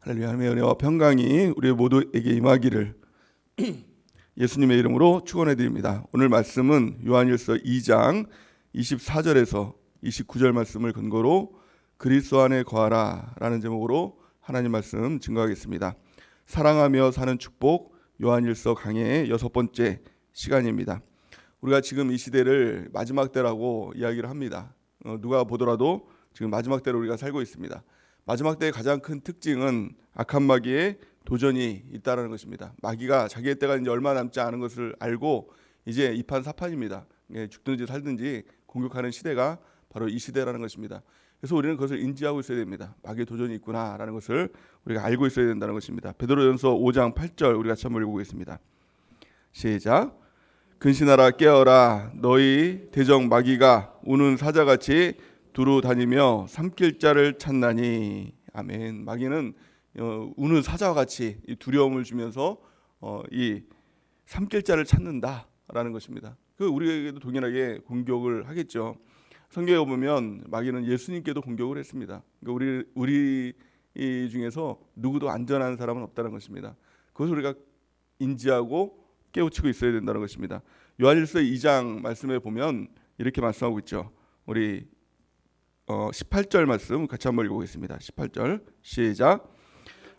할렐루야. 하나님의 은혜와 평강이 우리 모두에게 임하기를 예수님의 이름으로 축원해 드립니다. 오늘 말씀은 요한일서 2장 24절에서 29절 말씀을 근거로 그리스도 안에 거하라 라는 제목으로 하나님 말씀 증거하겠습니다. 사랑하며 사는 축복, 요한일서 강해의 6번째 시간입니다. 우리가 지금 이 시대를 마지막 때라고 이야기를 합니다. 누가 보더라도 지금 마지막 때로 우리가 살고 있습니다. 마지막 때의 가장 큰 특징은 악한 마귀의 도전이 있다는 것입니다. 마귀가 자기의 때가 이제 얼마 남지 않은 것을 알고 이제 이판사판입니다. 죽든지 살든지 공격하는 시대가 바로 이 시대라는 것입니다. 그래서 우리는 그것을 인지하고 있어야 됩니다. 마귀의 도전이 있구나라는 것을 우리가 알고 있어야 된다는 것입니다. 베드로전서 5장 8절 우리 같이 한번 읽어보겠습니다. 시작. 근신하라 깨어라 너희 대적 마귀가 우는 사자같이 두루 다니며 삼킬 자를 찾나니. 아멘. 마귀는 우는 사자와 같이 이 두려움을 주면서 이 삼킬 자를 찾는다라는 것입니다. 그 우리에게도 동일하게 공격을 하겠죠. 성경에 보면 마귀는 예수님께도 공격을 했습니다. 그러니까 우리 중에서 누구도 안전한 사람은 없다는 것입니다. 그것을 우리가 인지하고 깨우치고 있어야 된다는 것입니다. 요한일서 2장 말씀에 보면 이렇게 말씀하고 있죠. 우리 18절 말씀 같이 한번 읽어보겠습니다. 18절 시작.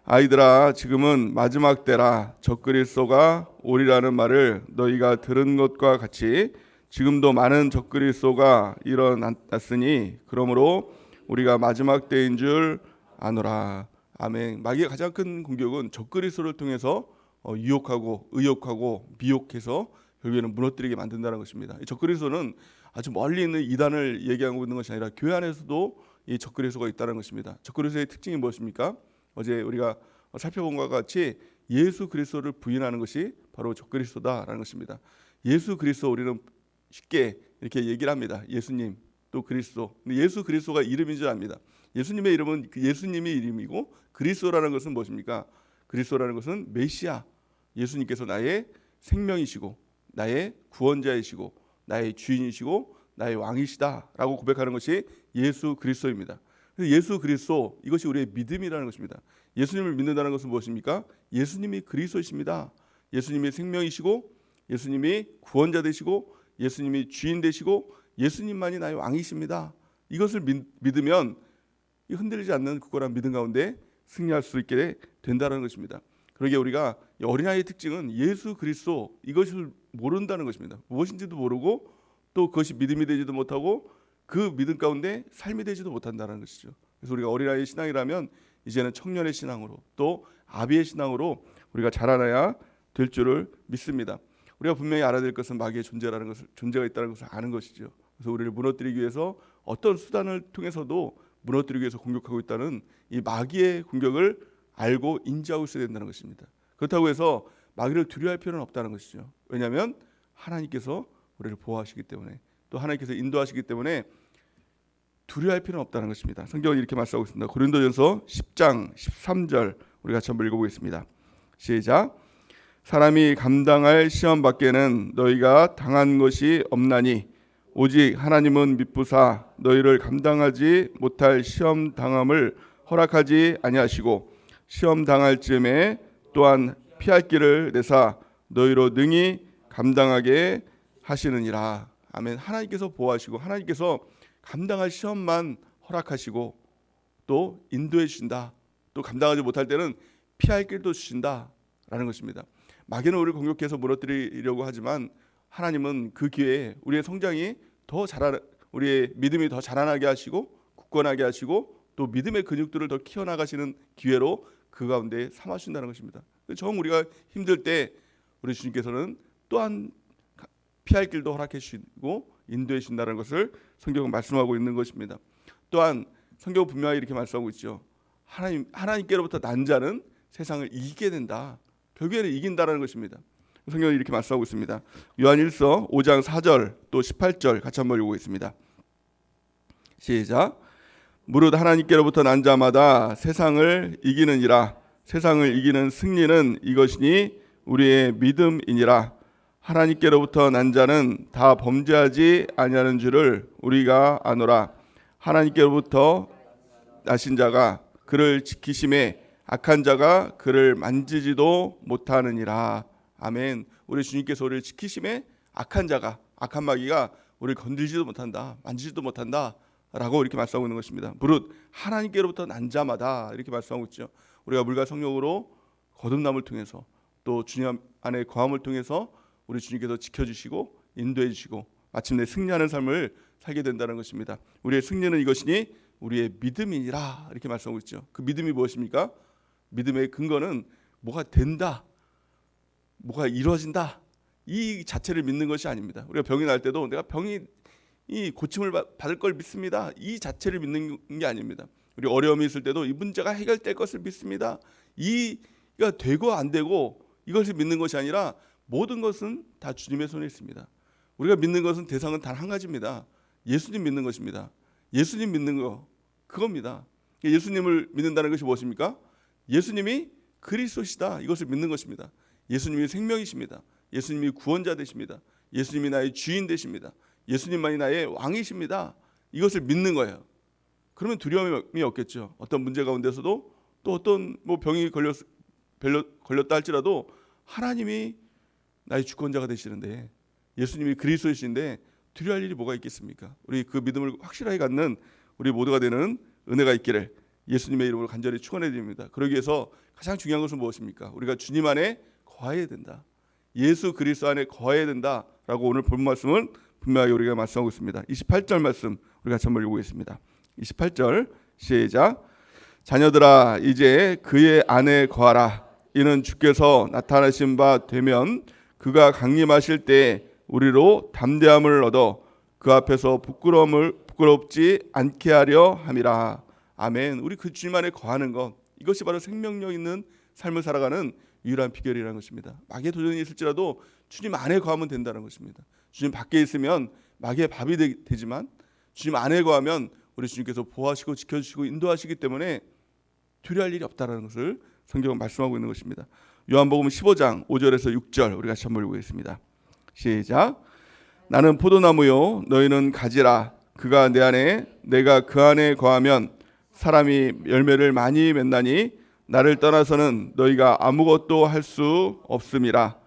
아이들아 지금은 마지막 때라. 적그리스도가 오리라는 말을 너희가 들은 것과 같이 지금도 많은 적그리스도가 일어났으니 그러므로 우리가 마지막 때인 줄 아노라. 아멘. 마귀의 가장 큰 공격은 적그리스도를 통해서 유혹하고 의혹하고 미혹해서 결국에는 무너뜨리게 만든다는 것입니다. 이 적그리스도는 아주 멀리 있는 이단을 얘기하고 있는 것이 아니라 교회 안에서도 이 적그리스도가 있다는 것입니다. 적그리스도의 특징이 무엇입니까? 어제 우리가 살펴본 것과 같이 예수 그리스도를 부인하는 것이 바로 적그리스도다라는 것입니다. 예수 그리스도 우리는 쉽게 이렇게 얘기를 합니다. 예수님 또 그리스도. 근데 예수 그리스도가 이름인 줄 압니다. 예수님의 이름은 예수님의 이름이고 그리스도라는 것은 무엇입니까? 그리스도라는 것은 메시아. 예수님께서 나의 생명이시고 나의 구원자이시고 나의 주인이시고 나의 왕이시다라고 고백하는 것이 예수 그리스도입니다. 그래서 예수 그리스도 이것이 우리의 믿음이라는 것입니다. 예수님을 믿는다는 것은 무엇입니까? 예수님이 그리스도이십니다. 예수님이 생명이시고 예수님이 구원자 되시고 예수님이 주인 되시고 예수님만이 나의 왕이십니다. 이것을 믿으면 흔들리지 않는 굳건한 믿음 가운데 승리할 수 있게 된다는 것입니다. 그러기에 우리가 어린아이의 특징은 예수 그리스도 이것을 모른다는 것입니다. 무엇인지도 모르고 또 그것이 믿음이 되지도 못하고 그 믿음 가운데 삶이 되지도 못한다는 것이죠. 그래서 우리가 어린아이의 신앙이라면 이제는 청년의 신앙으로 또 아비의 신앙으로 우리가 자라나야 될 줄을 믿습니다. 우리가 분명히 알아야 될 것은 마귀의 존재가 있다는 것을 아는 것이죠. 그래서 우리를 무너뜨리기 위해서 어떤 수단을 통해서도 무너뜨리기 위해서 공격하고 있다는 이 마귀의 공격을 알고 인지하고 있어야 된다는 것입니다. 그렇다고 해서 마귀를 두려워할 필요는 없다는 것이죠. 왜냐하면 하나님께서 우리를 보호하시기 때문에 또 하나님께서 인도하시기 때문에 두려워할 필요는 없다는 것입니다. 성경은 이렇게 말씀하고 있습니다. 고린도전서 10장 13절 우리 같이 한번 읽어보겠습니다. 시작. 사람이 감당할 시험 밖에는 너희가 당한 것이 없나니 오직 하나님은 미쁘사 너희를 감당하지 못할 시험 당함을 허락하지 아니하시고 시험 당할 즈음에 또한 피할 길을 내사 너희로 능히 감당하게 하시느니라. 아멘. 하나님께서 보호하시고 하나님께서 감당할 시험만 허락하시고 또 인도해 주신다. 또 감당하지 못할 때는 피할 길도 주신다라는 것입니다. 마귀는 우리를 공격해서 무너뜨리려고 하지만 하나님은 그 기회에 우리의 성장이 우리의 믿음이 더 자라나게 하시고 굳건하게 하시고 또 믿음의 근육들을 더 키워나가시는 기회로 그 가운데 삼아주신다는 것입니다. 정 우리가 힘들 때 우리 주님께서는 또한 피할 길도 허락해 주시고 인도해 주신다는 것을 성경은 말씀하고 있는 것입니다. 또한 성경은 분명히 이렇게 말씀하고 있죠. 하나님께로부터 난 자는 세상을 이기게 된다. 결국에는 이긴다라는 것입니다. 성경은 이렇게 말씀하고 있습니다. 요한일서 5장 4절 또 18절 같이 한번 읽어보겠습니다. 시작. 무릇 하나님께로부터 난 자마다 세상을 이기느니라. 세상을 이기는 승리는 이것이니 우리의 믿음이니라. 하나님께로부터 난 자는 다 범죄하지 아니하는 줄을 우리가 아노라. 하나님께로부터 나신 자가 그를 지키심에 악한 자가 그를 만지지도 못하느니라. 아멘. 우리 주님께서 우리를 지키심에 악한 자가, 악한 마귀가 우리를 건들지도 못한다, 만지지도 못한다 라고 이렇게 말씀하고 있는 것입니다. 무릇 하나님께로부터 난 자마다 이렇게 말씀하고 있죠. 우리가 물과 성령으로 거듭남을 통해서 또 주님 안에 거함을 통해서 우리 주님께서 지켜주시고 인도해 주시고 마침내 승리하는 삶을 살게 된다는 것입니다. 우리의 승리는 이것이니 우리의 믿음이니라 이렇게 말씀하고 있죠. 그 믿음이 무엇입니까? 믿음의 근거는 뭐가 된다, 뭐가 이루어진다, 이 자체를 믿는 것이 아닙니다. 우리가 병이 날 때도 내가 병이 이 고침을 받을 걸 믿습니다, 이 자체를 믿는 게 아닙니다. 우리 어려움이 있을 때도 이 문제가 해결될 것을 믿습니다, 이가 되고 안 되고 이것을 믿는 것이 아니라 모든 것은 다 주님의 손에 있습니다. 우리가 믿는 것은 대상은 단 한 가지입니다. 예수님 믿는 것입니다. 예수님 믿는 거, 그겁니다. 예수님을 믿는다는 것이 무엇입니까? 예수님이 그리스도시다, 이것을 믿는 것입니다. 예수님이 생명이십니다. 예수님이 구원자 되십니다. 예수님이 나의 주인 되십니다. 예수님만이 나의 왕이십니다. 이것을 믿는 거예요. 그러면 두려움이 없겠죠. 어떤 문제 가운데서도 또 어떤 병이 걸렸다 할지라도 하나님이 나의 주권자가 되시는데, 예수님이 그리스도이신데 두려워할 일이 뭐가 있겠습니까? 우리 그 믿음을 확실하게 갖는 우리 모두가 되는 은혜가 있기를 예수님의 이름으로 간절히 축원해 드립니다. 그러기 위해서 가장 중요한 것은 무엇입니까? 우리가 주님 안에 거해야 된다, 예수 그리스도 안에 거해야 된다라고 오늘 본 말씀은 분명하게 우리가 말씀하고 있습니다. 28절 말씀 우리가 같이 한번 읽어보겠습니다. 28절 시작. 자녀들아 이제 그의 안에 거하라. 이는 주께서 나타나신 바 되면 그가 강림하실 때 우리로 담대함을 얻어 그 앞에서 부끄럽지 않게 하려 함이라. 아멘. 우리 그 주님 안에 거하는 것, 이것이 바로 생명력 있는 삶을 살아가는 유일한 비결이라는 것입니다. 마귀의 도전이 있을지라도 주님 안에 거하면 된다는 것입니다. 주님 밖에 있으면 마귀의 밥이 되지만 주님 안에 거하면 우리 주님께서 보호하시고 지켜주시고 인도하시기 때문에 두려워할 일이 없다는 것을 성경은 말씀하고 있는 것입니다. 요한복음 15장 5절에서 6절 우리 같이 한번 읽겠습니다. 시작. 나는 포도나무요 너희는 가지라. 그가 내 안에 내가 그 안에 거하면 사람이 열매를 많이 맺나니 나를 떠나서는 너희가 아무것도 할 수 없음이라.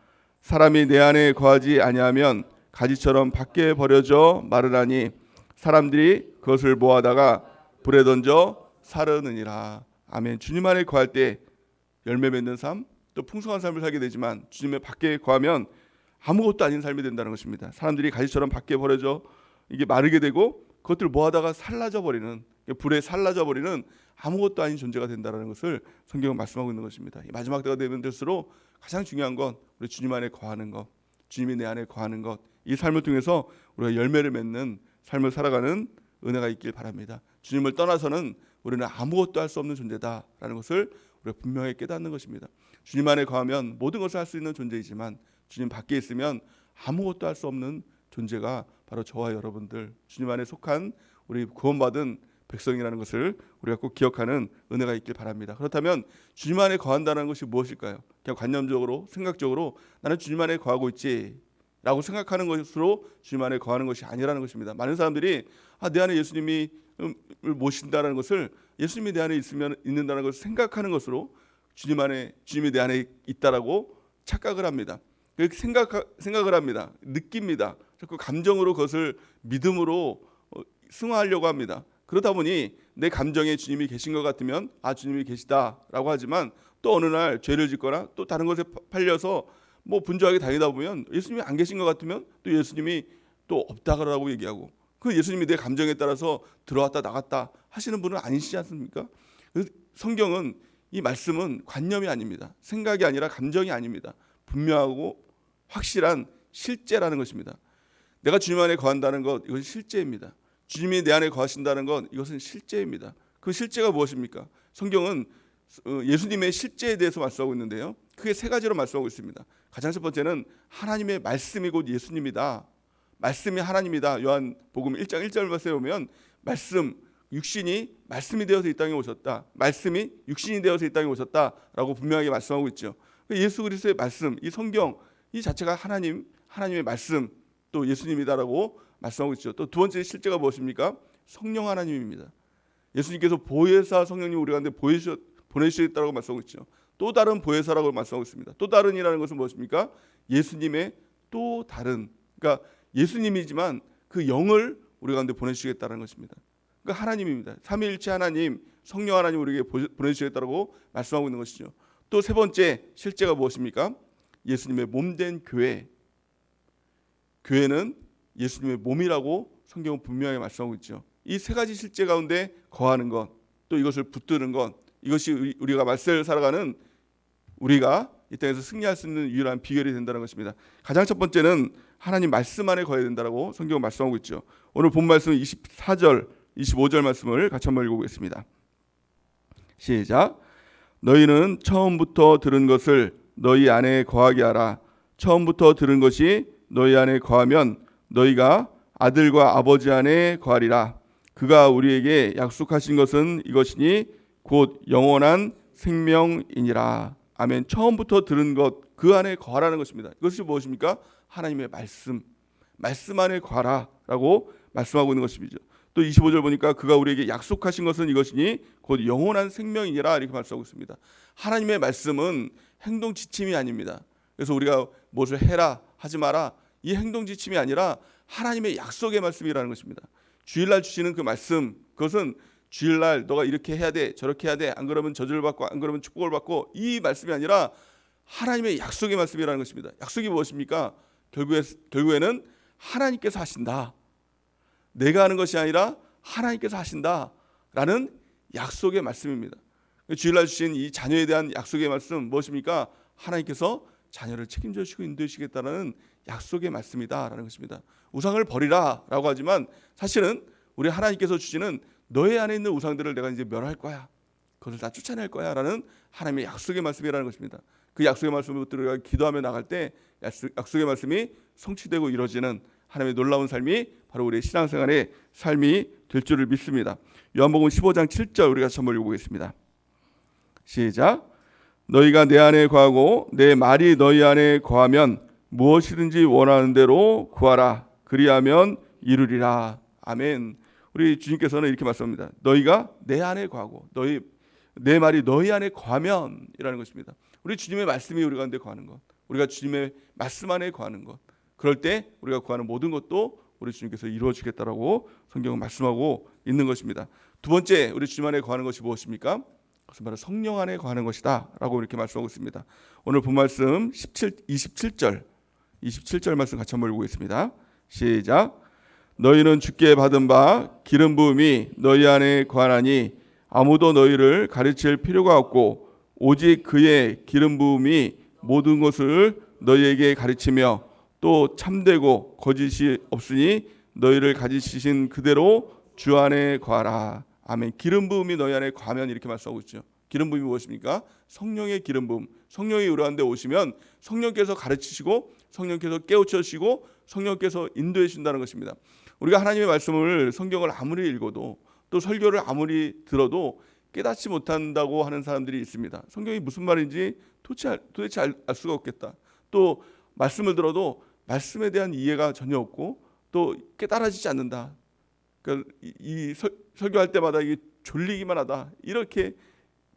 사람이 내 안에 거하지 아니하면 가지처럼 밖에 버려져 마르나니 사람들이 그것을 모아다가 불에 던져 사르느니라. 아멘. 주님 안에 거할 때 열매 맺는 삶, 또 풍성한 삶을 살게 되지만 주님의 밖에 거하면 아무것도 아닌 삶이 된다는 것입니다. 사람들이 가지처럼 밖에 버려져 이게 마르게 되고 그것들을 모아다가 살라져 버리는, 불에 살라져 버리는 아무것도 아닌 존재가 된다는 것을 성경은 말씀하고 있는 것입니다. 마지막 때가 되면 될수록 가장 중요한 건 우리 주님 안에 거하는 것, 주님이 내 안에 거하는 것, 이 삶을 통해서 우리가 열매를 맺는 삶을 살아가는 은혜가 있길 바랍니다. 주님을 떠나서는 우리는 아무것도 할 수 없는 존재다라는 것을 우리가 분명히 깨닫는 것입니다. 주님 안에 거하면 모든 것을 할 수 있는 존재이지만 주님 밖에 있으면 아무것도 할 수 없는 존재가 바로 저와 여러분들, 주님 안에 속한 우리 구원받은 백성이라는 것을 우리가 꼭 기억하는 은혜가 있길 바랍니다. 그렇다면 주님 안에 거한다는 것이 무엇일까요? 그냥 관념적으로, 생각적으로 나는 주님 안에 거하고 있지 라고 생각하는 것으로 주님 안에 거하는 것이 아니라는 것입니다. 많은 사람들이 내 안에 예수님이 모신다는 것을, 예수님이 내 안에 있는다는 것을 생각하는 것으로 주님이 내 안에 있다라고 착각을 합니다. 그렇게 생각을 합니다. 느낍니다. 자꾸 감정으로 그것을 믿음으로 승화하려고 합니다. 그러다 보니 내 감정에 주님이 계신 것 같으면 주님이 계시다라고 하지만 또 어느 날 죄를 짓거나 또 다른 것에 팔려서 분주하게 다니다 보면 예수님이 안 계신 것 같으면 또 예수님이 또 없다라고 얘기하고, 그 예수님이 내 감정에 따라서 들어왔다 나갔다 하시는 분은 아니시지 않습니까? 성경은 이 말씀은 관념이 아닙니다. 생각이 아니라 감정이 아닙니다. 분명하고 확실한 실제라는 것입니다. 내가 주님 안에 거한다는 것, 이것은 실제입니다. 주님이 내 안에 거하신다는 것, 이것은 실제입니다. 그 실제가 무엇입니까? 성경은 예수님의 실제에 대해서 말씀하고 있는데요, 크게 세 가지로 말씀하고 있습니다. 가장 첫 번째는 하나님의 말씀이 곧 예수님이다. 말씀이 하나님이다. 요한복음 1장 1절 말씀에 보면 말씀, 육신이 말씀이 되어서 이 땅에 오셨다. 말씀이 육신이 되어서 이 땅에 오셨다라고 분명하게 말씀하고 있죠. 예수 그리스도의 말씀, 이 성경 이 자체가 하나님의 말씀, 또 예수님이다라고 말씀하고 있죠. 또 두 번째 실제가 무엇입니까? 성령 하나님입니다. 예수님께서 보혜사 성령님 우리 가운데 보내주시겠다고 말씀하고 있죠. 또 다른 보혜사라고 말씀하고 있습니다. 또 다른이라는 것은 무엇입니까? 예수님의 또 다른, 그러니까 예수님이지만 그 영을 우리 가운데 보내주시겠다는 것입니다. 그러니까 하나님입니다. 삼위일체 하나님, 성령 하나님 우리에게 보내주시겠다고 말씀하고 있는 것이죠. 또 세 번째 실제가 무엇입니까? 예수님의 몸된 교회. 교회는 예수님의 몸이라고 성경은 분명히 말씀하고 있죠. 이 세 가지 실제 가운데 거하는 것, 또 이것을 붙드는 것, 이것이 우리가 말세를 살아가는 우리가 이 땅에서 승리할 수 있는 유일한 비결이 된다는 것입니다. 가장 첫 번째는 하나님 말씀 안에 거해야 된다고 성경은 말씀하고 있죠. 오늘 본 말씀 24절, 25절 말씀을 같이 한번 읽어보겠습니다. 시작. 너희는 처음부터 들은 것을 너희 안에 거하게 하라. 처음부터 들은 것이 너희 안에 거하면 너희가 아들과 아버지 안에 거하리라. 그가 우리에게 약속하신 것은 이것이니 곧 영원한 생명이니라. 아멘. 처음부터 들은 것 그 안에 거하라는 것입니다. 이것이 무엇입니까? 하나님의 말씀 안에 거하라라고 말씀하고 있는 것이죠. 또 25절 보니까 그가 우리에게 약속하신 것은 이것이니 곧 영원한 생명이니라 이렇게 말씀하고 있습니다. 하나님의 말씀은 행동 지침이 아닙니다. 그래서 우리가 무엇을 해라 하지 마라 이 행동 지침이 아니라 하나님의 약속의 말씀이라는 것입니다. 주일날 주시는 그 말씀, 그것은 주일날 너가 이렇게 해야 돼, 저렇게 해야 돼, 안 그러면 저주를 받고 안 그러면 축복을 받고, 이 말씀이 아니라 하나님의 약속의 말씀이라는 것입니다. 약속이 무엇입니까? 결국에는 하나님께서 하신다. 내가 하는 것이 아니라 하나님께서 하신다라는 약속의 말씀입니다. 주일날 주신 이 자녀에 대한 약속의 말씀 무엇입니까? 하나님께서 자녀를 책임져 주시고 인도해 주시겠다는 약속의 말씀이다라는 것입니다. 우상을 버리라라고 하지만 사실은 우리 하나님께서 주시는 너의 안에 있는 우상들을 내가 이제 멸할 거야, 그것을 다 쫓아낼 거야라는 하나님의 약속의 말씀이라는 것입니다. 그 약속의 말씀을 붙들어 우리가 기도하며 나갈 때 약속의 말씀이 성취되고 이루어지는 하나님의 놀라운 삶이 바로 우리의 신앙생활의 삶이 될 줄을 믿습니다. 요한복음 15장 7절 우리가 한번 읽어보겠습니다. 시작. 너희가 내 안에 거하고 내 말이 너희 안에 거하면 무엇이든지 원하는 대로 구하라. 그리하면 이루리라. 아멘. 우리 주님께서는 이렇게 말씀합니다. 너희가 내 안에 거하고 내 말이 너희 안에 거하면이라는 것입니다. 우리 주님의 말씀이 우리 가운데 거하는 것, 우리가 주님의 말씀 안에 거하는 것, 그럴 때 우리가 구하는 모든 것도 우리 주님께서 이루어 주겠다라고 성경은 말씀하고 있는 것입니다. 두 번째 우리 주님 안에 거하는 것이 무엇입니까? 그것은 바로 성령 안에 거하는 것이다 라고 이렇게 말씀하고 있습니다. 오늘 본 말씀 27절 말씀 같이 한번 읽어보겠습니다. 시작. 너희는 주께 받은 바 기름 부음이 너희 안에 거하나니 아무도 너희를 가르칠 필요가 없고 오직 그의 기름 부음이 모든 것을 너희에게 가르치며 또 참되고 거짓이 없으니 너희를 가지시신 그대로 주 안에 거하라. 아멘. 기름 부음이 너희 안에 거하면 이렇게 말씀하고 있죠. 기름 부음이 무엇입니까? 성령의 기름 부음. 성령이 우리 가운데 오시면 성령께서 가르치시고 성령께서 깨우쳐주시고 성령께서 인도해 주신다는 것입니다. 우리가 하나님의 말씀을 성경을 아무리 읽어도 또 설교를 아무리 들어도 깨닫지 못한다고 하는 사람들이 있습니다. 성경이 무슨 말인지 도대체 알 수가 없겠다. 또 말씀을 들어도 말씀에 대한 이해가 전혀 없고 또 깨달아지지 않는다. 그러니까 이 설교할 때마다 이게 졸리기만 하다. 이렇게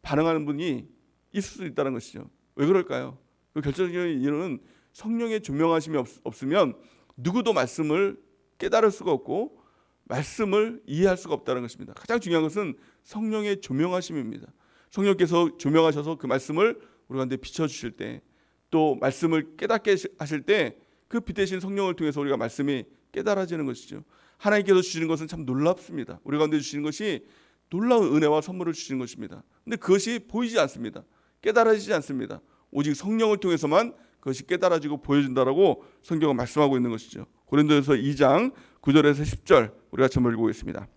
반응하는 분이 있을 수 있다는 것이죠. 왜 그럴까요? 그 결정적인 이유는 성령의 조명하심이 없으면 누구도 말씀을 깨달을 수가 없고 말씀을 이해할 수가 없다는 것입니다. 가장 중요한 것은 성령의 조명하심입니다. 성령께서 조명하셔서 그 말씀을 우리 가운데 비춰주실 때, 또 말씀을 깨닫게 하실 때 그 빛 대신 성령을 통해서 우리가 말씀이 깨달아지는 것이죠. 하나님께서 주시는 것은 참 놀랍습니다. 우리 가운데 주시는 것이 놀라운 은혜와 선물을 주시는 것입니다. 근데 그것이 보이지 않습니다. 깨달아지지 않습니다. 오직 성령을 통해서만 그것이 깨달아지고 보여진다라고 성경은 말씀하고 있는 것이죠. 고린도전서 2장 9절에서 10절 우리 같이 한번 읽어보겠습니다.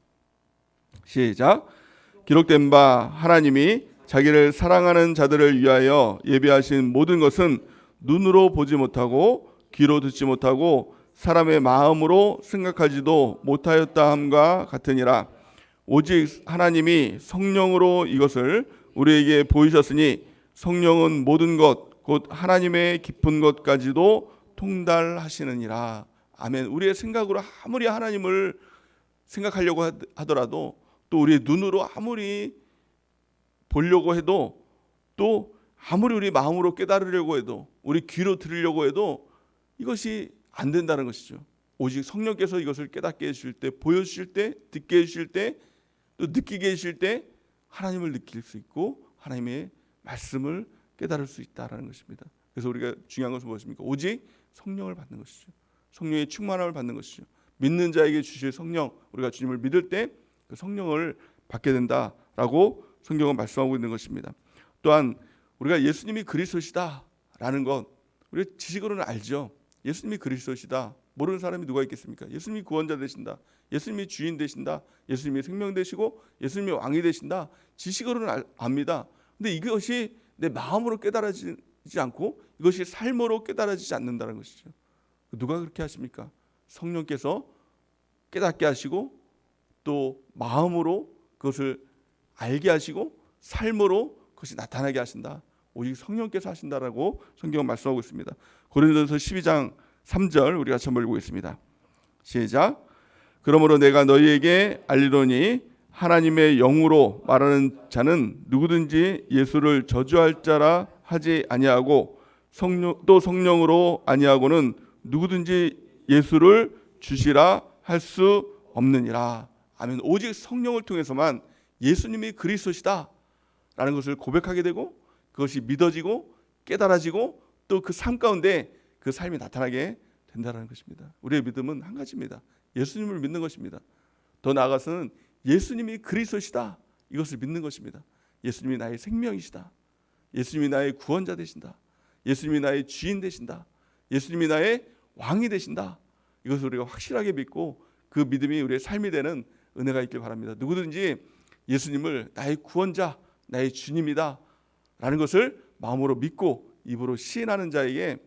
시작. 기록된 바 하나님이 자기를 사랑하는 자들을 위하여 예비하신 모든 것은 눈으로 보지 못하고 귀로 듣지 못하고 사람의 마음으로 생각하지도 못하였다 함과 같으니라. 오직 하나님이 성령으로 이것을 우리에게 보이셨으니 성령은 모든 것 곧 하나님의 깊은 것까지도 통달하시느니라. 아멘. 우리의 생각으로 아무리 하나님을 생각하려고 하더라도 또 우리의 눈으로 아무리 보려고 해도 또 아무리 우리 마음으로 깨달으려고 해도 우리 귀로 들으려고 해도 이것이 안 된다는 것이죠. 오직 성령께서 이것을 깨닫게 해주실 때, 보여주실 때, 듣게 해주실 때, 또 느끼게 해주실 때 하나님을 느낄 수 있고 하나님의 말씀을 깨달을 수 있다는 것입니다. 그래서 우리가 중요한 것은 무엇입니까? 오직 성령을 받는 것이죠. 성령의 충만함을 받는 것이죠. 믿는 자에게 주실 성령, 우리가 주님을 믿을 때 그 성령을 받게 된다라고 성경은 말씀하고 있는 것입니다. 또한 우리가 예수님이 그리스도시다라는 것 우리가 지식으로는 알죠. 예수님이 그리스도시다. 모르는 사람이 누가 있겠습니까? 예수님이 구원자 되신다. 예수님이 주인 되신다. 예수님이 생명 되시고 예수님이 왕이 되신다. 지식으로는 압니다. 근데 이것이 내 마음으로 깨달아지지 않고 이것이 삶으로 깨달아지지 않는다는 것이죠. 누가 그렇게 하십니까? 성령께서 깨닫게 하시고 또 마음으로 그것을 알게 하시고 삶으로 그것이 나타나게 하신다. 오직 성령께서 하신다라고 성경은 말씀하고 있습니다. 고린도전서 12장 3절 우리가 한번 읽겠습니다. 시작. 그러므로 내가 너희에게 알리노니 하나님의 영으로 말하는 자는 누구든지 예수를 저주할 자라 하지 아니하고 또 성령으로 아니하고는 누구든지 예수를 주시라 할 수 없느니라. 아멘. 오직 성령을 통해서만 예수님이 그리스도시다 라는 것을 고백하게 되고 그것이 믿어지고 깨달아지고 또 그 삶 가운데 그 삶이 나타나게 된다는 것입니다. 우리의 믿음은 한 가지입니다. 예수님을 믿는 것입니다. 더 나아가서는 예수님이 그리스도시다 이것을 믿는 것입니다. 예수님이 나의 생명이시다. 예수님이 나의 구원자 되신다. 예수님이 나의 주인 되신다. 예수님이 나의 왕이 되신다. 이것을 우리가 확실하게 믿고 그 믿음이 우리의 삶이 되는 은혜가 있길 바랍니다. 누구든지 예수님을 나의 구원자, 나의 주님이다 라는 것을 마음으로 믿고 입으로 시인하는 자에게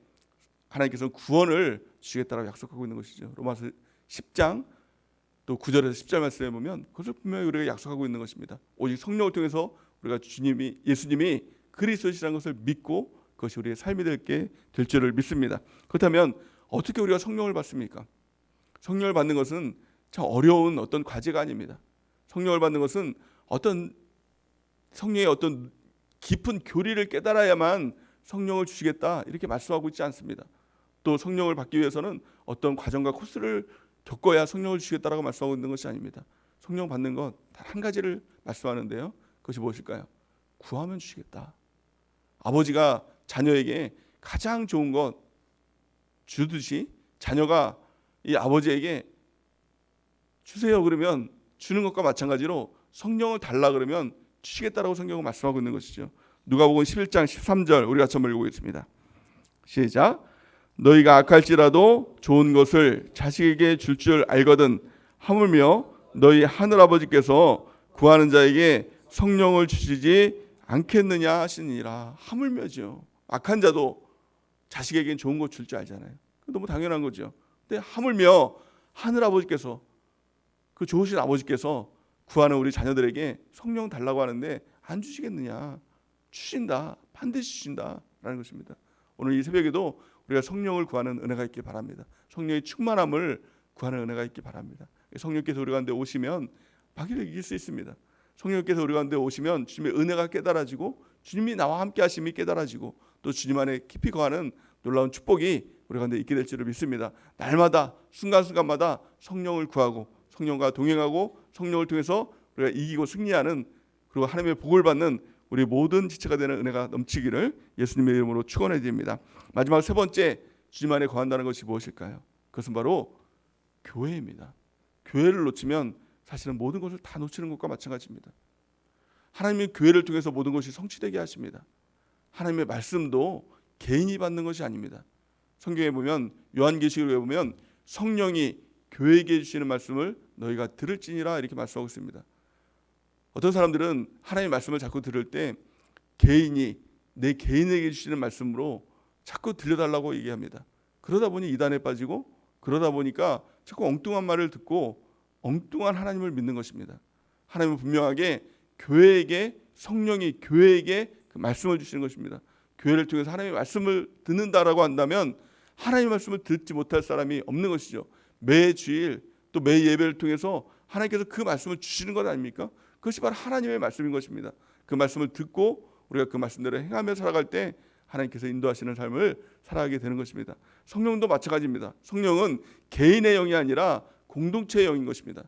하나님께서는 구원을 주시겠다라고 약속하고 있는 것이죠. 로마서 10장 또 9절에서 10절 말씀에 보면 그것을 분명히 우리가 약속하고 있는 것입니다. 오직 성령을 통해서 우리가 예수님이 그리스도시라는 것을 믿고 그것이 우리의 삶이 될 줄을 믿습니다. 그렇다면 어떻게 우리가 성령을 받습니까? 성령을 받는 것은 참 어려운 어떤 과제가 아닙니다. 성령을 받는 것은 어떤 성령의 어떤 깊은 교리를 깨달아야만 성령을 주시겠다 이렇게 말씀하고 있지 않습니다. 또 성령을 받기 위해서는 어떤 과정과 코스를 겪어야 성령을 주시겠다라고 말씀하고 있는 것이 아닙니다. 성령 받는 것 단 한 가지를 말씀하는데요. 그것이 무엇일까요? 구하면 주시겠다. 아버지가 자녀에게 가장 좋은 것 주듯이 자녀가 이 아버지에게 주세요 그러면 주는 것과 마찬가지로 성령을 달라 그러면 주시겠다라고 성경은 말씀하고 있는 것이죠. 누가복음 11장 13절 우리가 같이 한번 읽어보겠습니다. 시작. 너희가 악할지라도 좋은 것을 자식에게 줄 줄 알거든 하물며 너희 하늘아버지께서 구하는 자에게 성령을 주시지 않겠느냐 하시니라. 하물며죠. 악한 자도 자식에게는 좋은 것 줄 줄 알잖아요. 너무 당연한 거죠. 근데 하물며 하늘아버지께서 그 좋으신 아버지께서 구하는 우리 자녀들에게 성령 달라고 하는데 안 주시겠느냐? 주신다. 반드시 주신다라는 것입니다. 오늘 이 새벽에도 우리가 성령을 구하는 은혜가 있길 바랍니다. 성령의 충만함을 구하는 은혜가 있길 바랍니다. 성령께서 우리 가운데 오시면 마귀를 이길 수 있습니다. 성령께서 우리 가운데 오시면 주님의 은혜가 깨달아지고 주님이 나와 함께 하심이 깨달아지고 또 주님 안에 깊이 거하는 놀라운 축복이 우리 가운데 있게 될 줄을 믿습니다. 날마다 순간순간마다 성령을 구하고 성령과 동행하고 성령을 통해서 우리가 이기고 승리하는 그리고 하나님의 복을 받는 우리 모든 지체가 되는 은혜가 넘치기를 예수님의 이름으로 축원해 드립니다. 마지막 세 번째 주님 안에 거한다는 것이 무엇일까요? 그것은 바로 교회입니다. 교회를 놓치면 사실은 모든 것을 다 놓치는 것과 마찬가지입니다. 하나님의 교회를 통해서 모든 것이 성취되게 하십니다. 하나님의 말씀도 개인이 받는 것이 아닙니다. 성경에 보면 요한계시록에 보면 성령이 교회에게 주시는 말씀을 너희가 들을지니라 이렇게 말씀하고 있습니다. 어떤 사람들은 하나님의 말씀을 자꾸 들을 때 내 개인에게 주시는 말씀으로 자꾸 들려달라고 얘기합니다. 그러다 보니 이단에 빠지고 그러다 보니까 자꾸 엉뚱한 말을 듣고 엉뚱한 하나님을 믿는 것입니다. 하나님은 분명하게 교회에게 성령이 교회에게 그 말씀을 주시는 것입니다. 교회를 통해서 하나님의 말씀을 듣는다라고 한다면 하나님의 말씀을 듣지 못할 사람이 없는 것이죠. 매 주일 또 매 예배를 통해서 하나님께서 그 말씀을 주시는 것 아닙니까? 그것이 바로 하나님의 말씀인 것입니다. 그 말씀을 듣고 우리가 그 말씀대로 행하며 살아갈 때 하나님께서 인도하시는 삶을 살아가게 되는 것입니다. 성령도 마찬가지입니다. 성령은 개인의 영이 아니라 공동체의 영인 것입니다.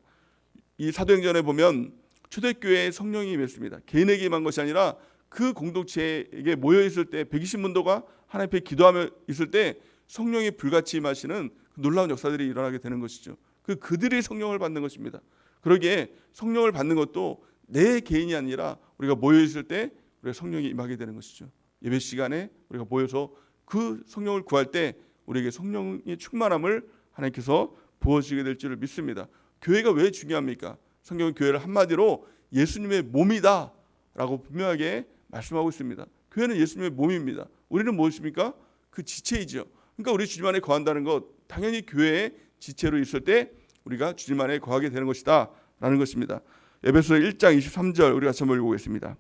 이 사도행전에 보면 초대교회에 성령이 임했습니다. 개인에게 임한 것이 아니라 그 공동체에게 모여 있을 때 120문도가 하나님 앞에 기도하며 있을 때 성령이 불같이 임하시는 놀라운 역사들이 일어나게 되는 것이죠. 그들이 성령을 받는 것입니다. 그러기에 성령을 받는 것도 내 개인이 아니라 우리가 모여 있을 때 우리가 성령이 임하게 되는 것이죠. 예배 시간에 우리가 모여서 그 성령을 구할 때 우리에게 성령의 충만함을 하나님께서 부어주시게 될 줄을 믿습니다. 교회가 왜 중요합니까? 성경은 교회를 한마디로 예수님의 몸이다 라고 분명하게 말씀하고 있습니다. 교회는 예수님의 몸입니다. 우리는 무엇입니까? 그 지체이죠. 그러니까 우리 주님 안에 거한다는 것, 당연히 교회의 지체로 있을 때 우리가 주님 안에 거하게 되는 것이다 라는 것입니다. 에베소 1장 23절 우리 같이 한번 읽어보겠습니다.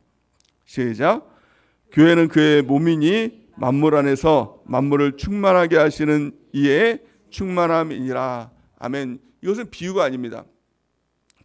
시작. 교회는 그의 몸이니 만물 안에서 만물을 충만하게 하시는 이의 충만함이니라. 아멘. 이것은 비유가 아닙니다.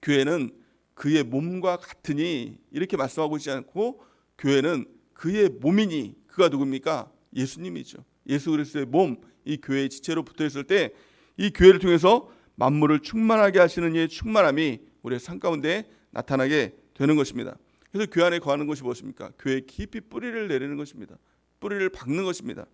교회는 그의 몸과 같으니 이렇게 말씀하고 있지 않고 교회는 그의 몸이니 그가 누굽니까? 예수님이죠. 예수 그리스도의 몸, 이 교회의 지체로 붙어 있을 때 이 교회를 통해서 만물을 충만하게 하시는 이의 충만함이 우리의 삶 가운데 나타나게 되는 것입니다. 그래서 교회 안에 거하는 것이 무엇입니까? 교회에 깊이 뿌리를 내리는 것입니다. 뿌리를 박는 것입니다.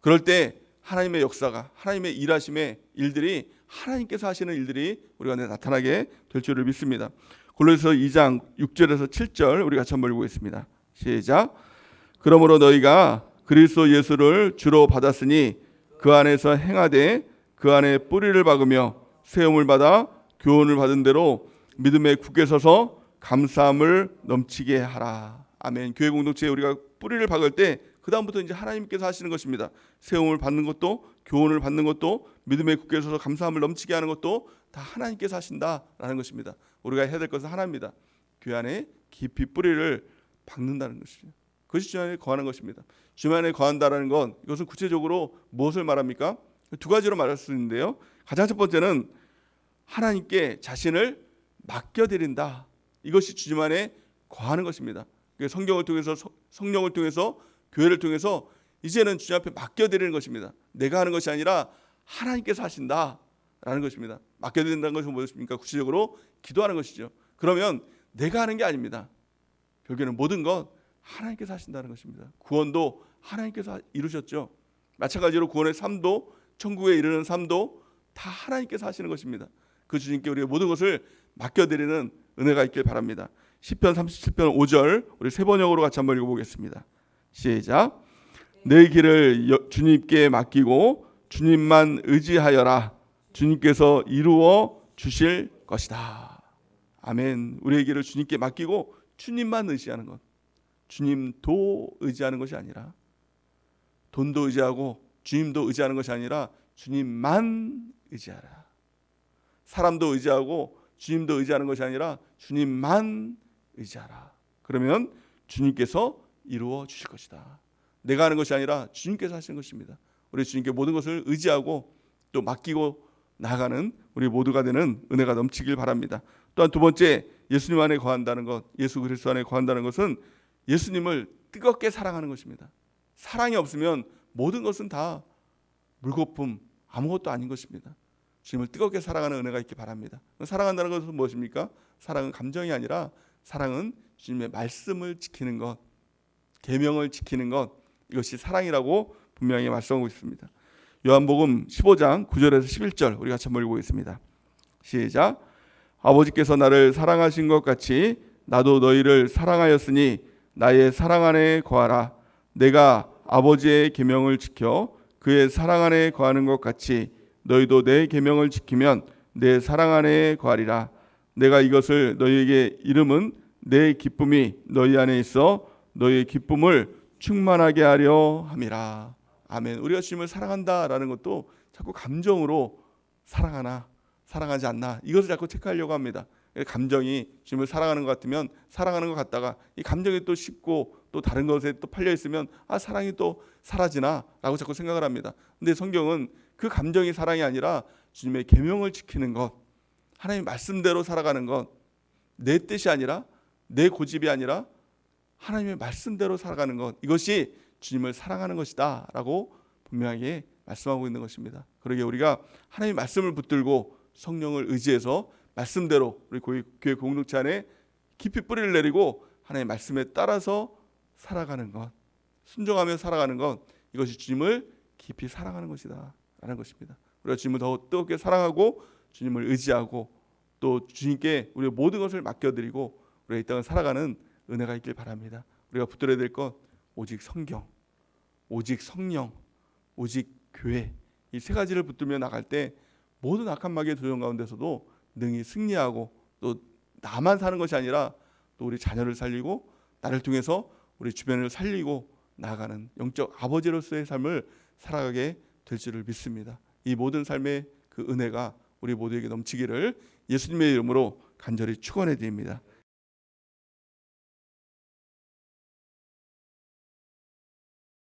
그럴 때 하나님의 역사가, 하나님의 일하심의 일들이, 하나님께서 하시는 일들이 우리 안에 나타나게 될 줄을 믿습니다. 골로새서 2장 6절에서 7절 우리 같이 한번 읽어보겠습니다. 시작. 그러므로 너희가 그리스도 예수를 주로 받았으니 그 안에서 행하되 그 안에 뿌리를 박으며 세움을 받아 교훈을 받은 대로 믿음에 굳게 서서 감사함을 넘치게 하라. 아멘. 교회 공동체에 우리가 뿌리를 박을 때 그 다음부터 이제 하나님께서 하시는 것입니다. 세움을 받는 것도, 교훈을 받는 것도, 믿음에 굳게 서서 감사함을 넘치게 하는 것도 다 하나님께서 하신다라는 것입니다. 우리가 해야 될 것은 하나입니다. 교회 안에 깊이 뿌리를 박는다는 것이죠. 그것이 주님 안에 거하는 것입니다. 주님 안에 거한다라는 건 이것은 구체적으로 무엇을 말합니까? 두 가지로 말할 수 있는데요. 가장 첫 번째는 하나님께 자신을 맡겨드린다. 이것이 주님 안에 거하는 것입니다. 성경을 통해서, 성령을 통해서, 교회를 통해서 이제는 주님 앞에 맡겨드리는 것입니다. 내가 하는 것이 아니라 하나님께서 하신다라는 것입니다. 맡겨드린다는 것은 무엇입니까? 구체적으로 기도하는 것이죠. 그러면 내가 하는 게 아닙니다. 결국에는 모든 것 하나님께서 하신다는 것입니다. 구원도 하나님께서 이루셨죠. 마찬가지로 구원의 삶도, 천국에 이르는 삶도 다 하나님께서 하시는 것입니다. 그 주님께 우리가 모든 것을 맡겨드리는 은혜가 있길 바랍니다. 시편 37편 5절 우리 세 번역으로 같이 한번 읽어보겠습니다. 시작. 내 길을 주님께 맡기고 주님만 의지하여라. 주님께서 이루어 주실 것이다. 아멘. 우리의 길을 주님께 맡기고 주님만 의지하는 것. 주님도 의지하는 것이 아니라, 돈도 의지하고 주님도 의지하는 것이 아니라 주님만 의지하라. 사람도 의지하고 주님도 의지하는 것이 아니라 주님만 의지하라. 그러면 주님께서 이루어 주실 것이다. 내가 하는 것이 아니라 주님께서 하시는 것입니다. 우리 주님께 모든 것을 의지하고 또 맡기고 나아가는 우리 모두가 되는 은혜가 넘치길 바랍니다. 또한 두 번째, 예수님 안에 거한다는 것, 예수 그리스도 안에 거한다는 것은 예수님을 뜨겁게 사랑하는 것입니다. 사랑이 없으면 모든 것은 다 물거품, 아무것도 아닌 것입니다. 주님을 뜨겁게 사랑하는 은혜가 있기 바랍니다. 사랑한다는 것은 무엇입니까? 사랑은 감정이 아니라 사랑은 주님의 말씀을 지키는 것, 계명을 지키는 것, 이것이 사랑이라고 분명히 말씀하고 있습니다. 요한복음 15장 9절에서 11절 우리 같이 한번 읽어보겠습니다. 시작. 아버지께서 나를 사랑하신 것 같이 나도 너희를 사랑하였으니 나의 사랑 안에 거하라. 내가 아버지의 계명을 지켜 그의 사랑 안에 거하는 것 같이 너희도 내 계명을 지키면 내 사랑 안에 거하리라. 내가 이것을 너희에게 이름은 내 기쁨이 너희 안에 있어 너희의 기쁨을 충만하게 하려 함이라. 아멘. 우리가 주님을 사랑한다라는 것도 자꾸 감정으로 사랑하나 사랑하지 않나 이것을 자꾸 체크하려고 합니다. 감정이 주님을 사랑하는 것 같으면 사랑하는 것 같다가 이 감정이 또 식고 또 다른 것에 또 팔려 있으면 사랑이 또 사라지나 라고 자꾸 생각을 합니다. 근데 성경은 그 감정이 사랑이 아니라 주님의 계명을 지키는 것, 하나님 말씀대로 살아가는 것, 내 뜻이 아니라 내 고집이 아니라 하나님의 말씀대로 살아가는 것, 이것이 주님을 사랑하는 것이다 라고 분명하게 말씀하고 있는 것입니다. 그러기에 우리가 하나님의 말씀을 붙들고 성령을 의지해서 말씀대로 우리 교회 공동체 안에 깊이 뿌리를 내리고 하나님의 말씀에 따라서 살아가는 것, 순종하며 살아가는 것, 이것이 주님을 깊이 사랑하는 것이다 라는 것입니다. 우리가 주님을 더 뜨겁게 사랑하고 주님을 의지하고 또 주님께 우리의 모든 것을 맡겨드리고 우리가 이 땅을 살아가는 은혜가 있길 바랍니다. 우리가 붙들어야 될 것, 오직 성경, 오직 성령, 오직 교회, 이 세 가지를 붙들며 나갈 때 모든 악한 마귀의 도전 가운데서도 능히 승리하고 또 나만 사는 것이 아니라 또 우리 자녀를 살리고 나를 통해서 우리 주변을 살리고 나아가는 영적 아버지로서의 삶을 살아가게 될 줄을 믿습니다. 이 모든 삶의 그 은혜가 우리 모두에게 넘치기를 예수님의 이름으로 간절히 축원해 드립니다.